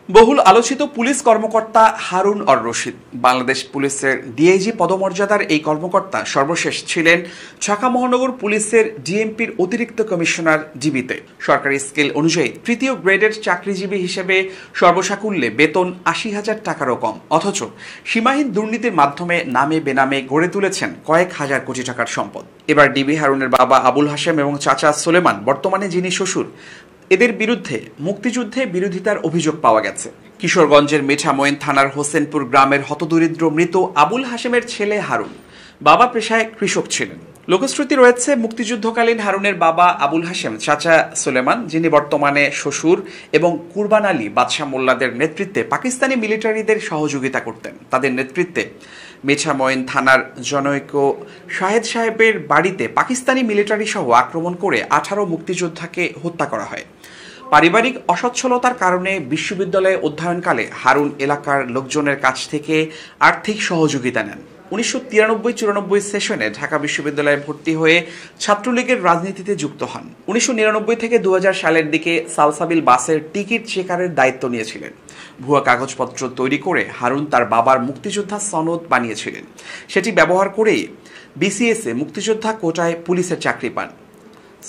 বহুল আলোচিত পুলিশ কর্মকর্তা হারুন অর রশিদ। বাংলাদেশ পুলিশের ডিআইজি পদমর্যাদার এই কর্মকর্তা সর্বশেষ ছিলেন ঢাকা মহানগর পুলিশের ডিএমপির অতিরিক্ত কমিশনার ডিবিতে। সরকারি স্কেল অনুযায়ী তৃতীয় গ্রেডের চাকরিজীবী হিসেবে সর্বসাকুল্যে বেতন ৮০,০০০ টাকারও কম, অথচ সীমাহীন দুর্নীতির মাধ্যমে নামে বেনামে গড়ে তুলেছেন কয়েক হাজার কোটি টাকার সম্পদ। এবার ডিবি হারুনের বাবা আবুল হাশেম এবং চাচা সোলেমান, বর্তমানে যিনি শ্বশুর, এদের বিরুদ্ধে মুক্তিযুদ্ধে বিরোধিতার অভিযোগ পাওয়া গেছে। কিশোরগঞ্জের মিঠামইন থানার হোসেনপুর গ্রামের হতদরিদ্র মৃত আবুল হাশেমের ছেলে হারুন বাবা পেশায় কৃষক ছিলেন। লোকশ্রুতি রয়েছে, মুক্তিযুদ্ধকালীন হারুনের বাবা আবুল হাশেম চাচা সোলেমান, যিনি বর্তমানে শ্বশুর, এবং কুরবান আলী বাদশাহ মোল্লাদের নেতৃত্বে পাকিস্তানি মিলিটারিদের সহযোগিতা করতেন। তাদের নেতৃত্বে মিঠামইন থানার জনৈক শাহেদ সাহেবের বাড়িতে পাকিস্তানি মিলিটারি সহ আক্রমণ করে 18 মুক্তিযোদ্ধাকে হত্যা করা হয়। পারিবারিক অসচ্ছলতার কারণে বিশ্ববিদ্যালয়ে অধ্যয়নকালে হারুন এলাকার লোকজনের কাছ থেকে আর্থিক সহযোগিতা নেন। 1993-94 সেশনে ঢাকা বিশ্ববিদ্যালয়ে ভর্তি হয়ে ছাত্রলীগের রাজনীতিতে যুক্ত হন। 1999 থেকে 2000 সালের দিকে সালসাবিল বাসের টিকিট চেকারের দায়িত্ব নিয়েছিলেন। ভুয়া কাগজপত্র তৈরি করে হারুন তার বাবার মুক্তিযোদ্ধা সনদ বানিয়েছিলেন। সেটি ব্যবহার করেই বিসিএসে মুক্তিযোদ্ধা কোটায় পুলিশের চাকরি পান।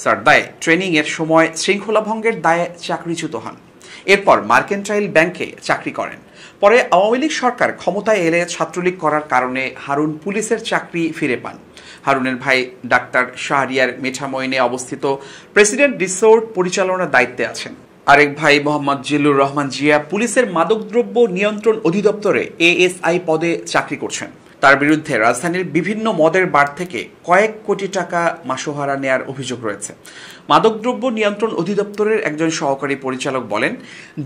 সারদায় ট্রেনিংয়ের সময় শৃঙ্খলা ভঙ্গের দায়ে চাকরিচ্যুত হন। এরপর মার্কেন্টাইল ব্যাংকে চাকরি করেন। পরে আওয়ামী লীগ সরকার ক্ষমতায় এলে ছাত্রলীগ করার কারণে হারুন পুলিশের চাকরি ফিরে পান। হারুনের ভাই ডাক্তার শাহরিয়ার মিঠামইনে অবস্থিত প্রেসিডেন্ট রিসোর্ট পরিচালনার দায়িত্বে আছেন। আরেক ভাই মোহাম্মদ জিল্লুর রহমান জিয়া পুলিশের মাদকদ্রব্য নিয়ন্ত্রণ অধিদপ্তরে এএসআই পদে চাকরি করছেন। তার বিরুদ্ধে রাজধানীর বিভিন্ন মদের বার থেকে কয়েক কোটি টাকা মাসোহারা নেয়ার অভিযোগ রয়েছে। মাদকদ্রব্য নিয়ন্ত্রণ অধিদপ্তরের একজন সহকারী পরিচালক বলেন,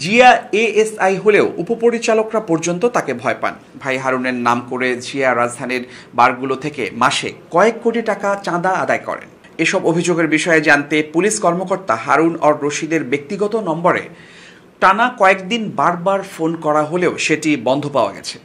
জিয়া এএসআই হলেও উপপরিচালকরা পর্যন্ত তাকে ভয় পান। ভাই হারুনের নাম করে জিয়া রাজধানীর বারগুলো থেকে মাসে কয়েক কোটি টাকা চাঁদা আদায় করেন। এসব অভিযোগের বিষয়ে জানতে পুলিশ কর্মকর্তা হারুন অর রশিদের ব্যক্তিগত নম্বরে টানা কয়েকদিন বারবার ফোন করা হলেও সেটি বন্ধ পাওয়া গেছে।